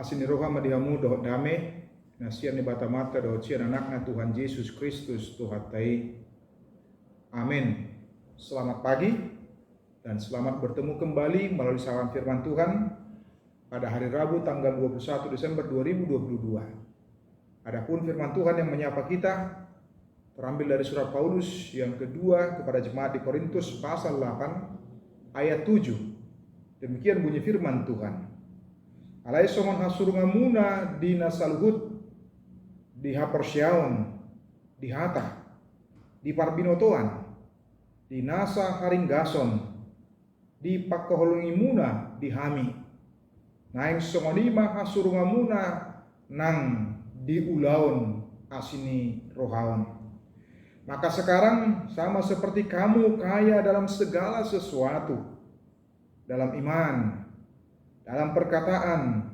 asini roha madihamu dohot dame nasian ni bata mata dohot sian anaknya Tuhan Yesus Kristus Tuhan tai. Amin. Selamat pagi dan selamat bertemu kembali melalui salam firman Tuhan pada hari Rabu tanggal 21 Desember 2022. Adapun firman Tuhan yang menyapa kita terambil dari surat Paulus yang kedua kepada jemaat di Korintus pasal 8 ayat 7. Demikian bunyi firman Tuhan. Alai somon hasurungamuna di nasaluhut di hapersyaon di hata di parbinotoan di nasa haringgason di pakkoholungimuna di hami naing somonima hasurungamuna nang di ulaon asini rohaon. Maka sekarang sama seperti kamu kaya dalam segala sesuatu, dalam iman, dalam perkataan,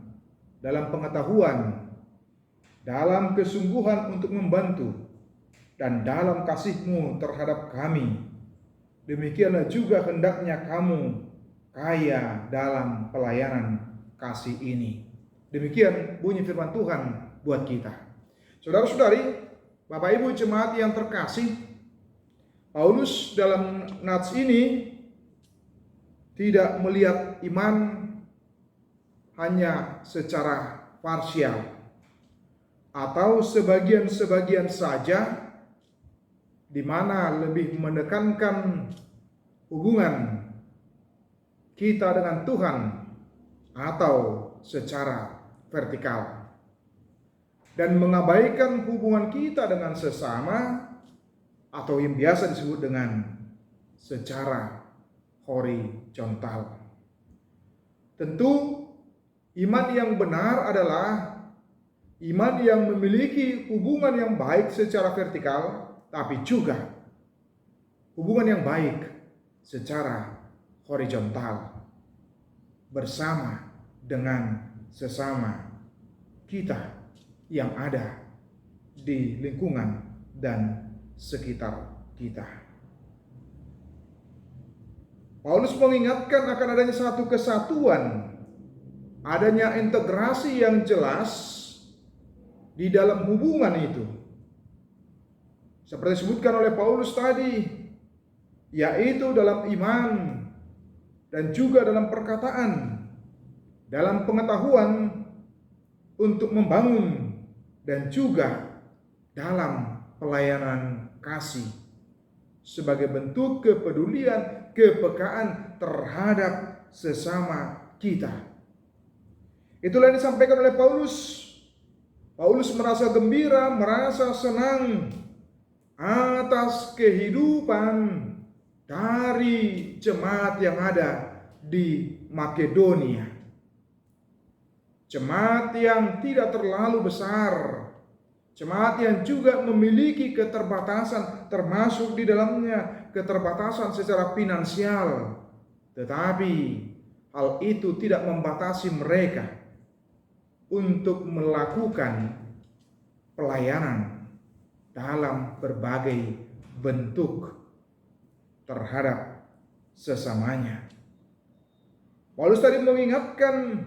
dalam pengetahuan, dalam kesungguhan untuk membantu, dan dalam kasihmu terhadap kami. Demikianlah juga hendaknya kamu kaya dalam pelayanan kasih ini. Demikian bunyi firman Tuhan buat kita. Saudara-saudari, Bapak Ibu jemaat yang terkasih, Paulus dalam nats ini tidak melihat iman hanya secara parsial atau sebagian-sebagian saja, di mana lebih menekankan hubungan kita dengan Tuhan atau secara vertikal, dan mengabaikan hubungan kita dengan sesama atau yang biasa disebut dengan secara horizontal. Tentu iman yang benar adalah iman yang memiliki hubungan yang baik secara vertikal, tapi juga hubungan yang baik secara horizontal bersama dengan sesama kita yang ada di lingkungan dan sekitar kita. Paulus mengingatkan akan adanya satu kesatuan, adanya integrasi yang jelas di dalam hubungan itu. Seperti disebutkan oleh Paulus tadi, yaitu dalam iman dan juga dalam perkataan, dalam pengetahuan untuk membangun, dan juga dalam pelayanan kasih sebagai bentuk kepedulian, kepekaan terhadap sesama kita. Itulah yang disampaikan oleh Paulus. Paulus merasa gembira, merasa senang atas kehidupan dari jemaat yang ada di Makedonia. Jemaat yang tidak terlalu besar, jemaat yang juga memiliki keterbatasan, termasuk di dalamnya keterbatasan secara finansial. Tetapi hal itu tidak membatasi mereka untuk melakukan pelayanan dalam berbagai bentuk terhadap sesamanya. Paulus tadi mengingatkan,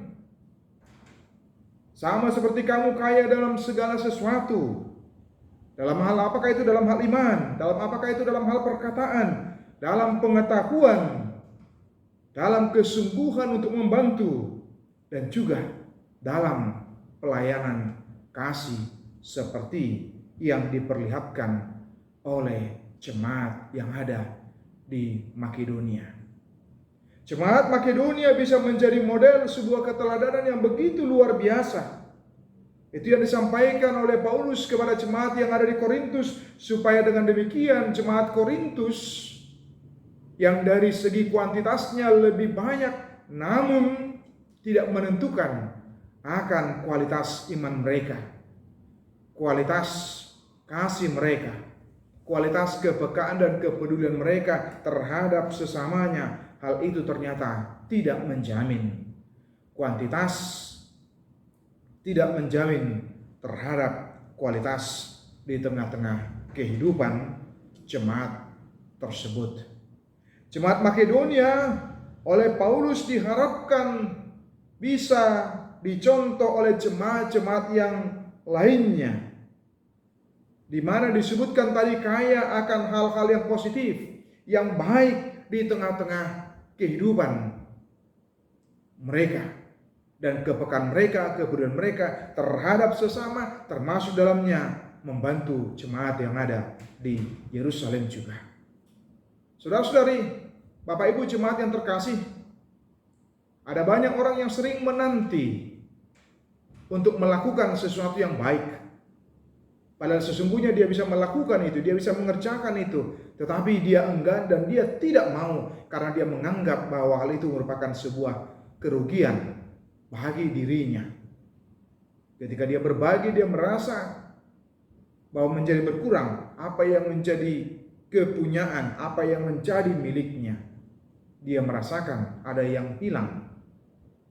sama seperti kamu kaya dalam segala sesuatu. Dalam hal apakah itu? Dalam hal iman. Dalam apakah itu? Dalam hal perkataan, dalam pengetahuan, dalam kesungguhan untuk membantu, dan juga dalam pelayanan kasih seperti yang diperlihatkan oleh jemaat yang ada di Makedonia. Jemaat Makedonia bisa menjadi model sebuah keteladanan yang begitu luar biasa. Itu yang disampaikan oleh Paulus kepada jemaat yang ada di Korintus, supaya dengan demikian jemaat Korintus yang dari segi kuantitasnya lebih banyak, namun tidak menentukan akan kualitas iman mereka, kualitas kasih mereka, kualitas kepekaan dan kepedulian mereka terhadap sesamanya. Hal itu ternyata tidak menjamin kuantitas, tidak menjamin terhadap kualitas di tengah-tengah kehidupan jemaat tersebut. Jemaat Makedonia oleh Paulus diharapkan bisa dicontoh oleh jemaat-jemaat yang lainnya, di mana disebutkan tadi kaya akan hal-hal yang positif, yang baik di tengah-tengah kehidupan mereka dan kepekaan mereka, kepedulian mereka terhadap sesama, termasuk dalamnya membantu jemaat yang ada di Yerusalem juga. Saudara-saudari, Bapak Ibu jemaat yang terkasih, ada banyak orang yang sering menanti untuk melakukan sesuatu yang baik. Padahal sesungguhnya dia bisa melakukan itu, dia bisa mengerjakan itu, tetapi dia enggan dan dia tidak mau karena dia menganggap bahwa hal itu merupakan sebuah kerugian bagi dirinya. Ketika dia berbagi, dia merasa bahwa menjadi berkurang apa yang menjadi kepunyaan, apa yang menjadi miliknya. Dia merasakan ada yang hilang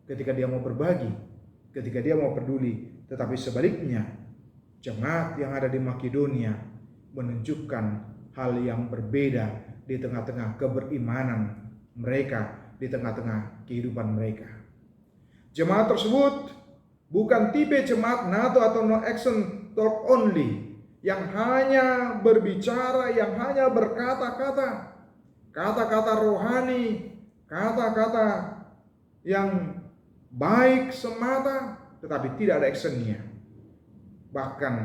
ketika dia mau berbagi, ketika dia mau peduli. Tetapi sebaliknya, jemaat yang ada di Makedonia menunjukkan hal yang berbeda di tengah-tengah keberimanan mereka, di tengah-tengah kehidupan mereka. Jemaat tersebut bukan tipe jemaat NATO atau no action talk only, yang hanya berbicara, yang hanya berkata-kata, kata-kata rohani, kata-kata yang baik semata, tetapi tidak ada actionnya. Bahkan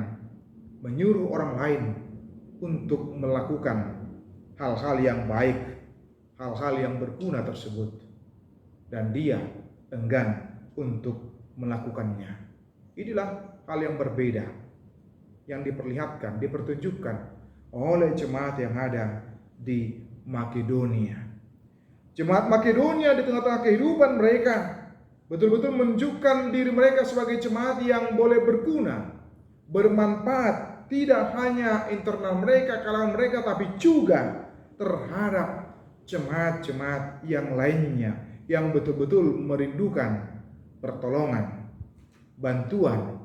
menyuruh orang lain untuk melakukan hal-hal yang baik, hal-hal yang berguna tersebut, dan dia enggan untuk melakukannya. Inilah hal yang berbeda yang diperlihatkan, dipertunjukkan oleh jemaat yang ada di Makedonia. Jemaat Makedonia di tengah-tengah kehidupan mereka betul-betul menunjukkan diri mereka sebagai jemaat yang boleh berguna, bermanfaat, tidak hanya internal mereka, kalangan mereka, tapi juga terhadap jemaat-jemaat yang lainnya yang betul-betul merindukan pertolongan, bantuan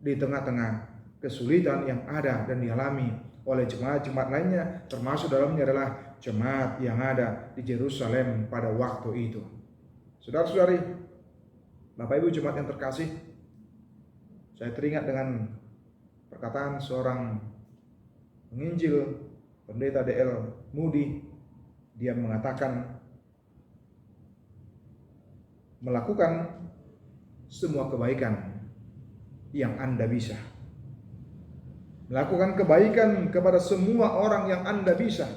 di tengah-tengah kesulitan yang ada dan dialami oleh jemaat-jemaat lainnya, termasuk dalamnya adalah jemaat yang ada di Yerusalem pada waktu itu. Saudara-saudari, Bapak Ibu jemaat yang terkasih, saya teringat dengan perkataan seorang penginjil, pendeta D.L. Moody. Dia mengatakan, melakukan semua kebaikan yang Anda bisa. Melakukan kebaikan kepada semua orang yang Anda bisa.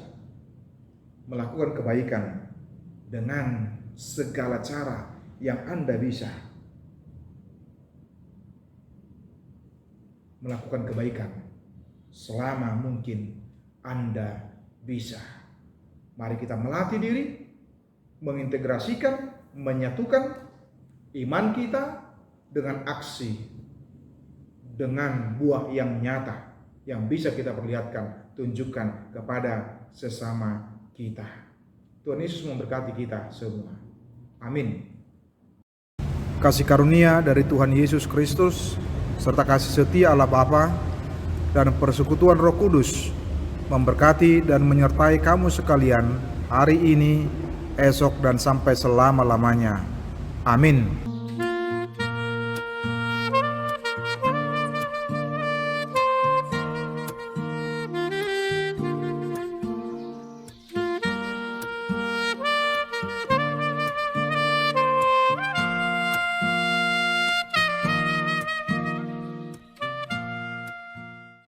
Melakukan kebaikan dengan segala cara yang Anda bisa. Melakukan kebaikan selama mungkin Anda bisa. Mari kita melatih diri, mengintegrasikan, menyatukan iman kita dengan aksi, dengan buah yang nyata yang bisa kita perlihatkan, tunjukkan kepada sesama kita. Tuhan Yesus memberkati kita semua. Amin. Kasih karunia dari Tuhan Yesus Kristus serta kasih setia Allah Bapa dan persekutuan Roh Kudus memberkati dan menyertai kamu sekalian hari ini, esok, dan sampai selama-lamanya. Amin.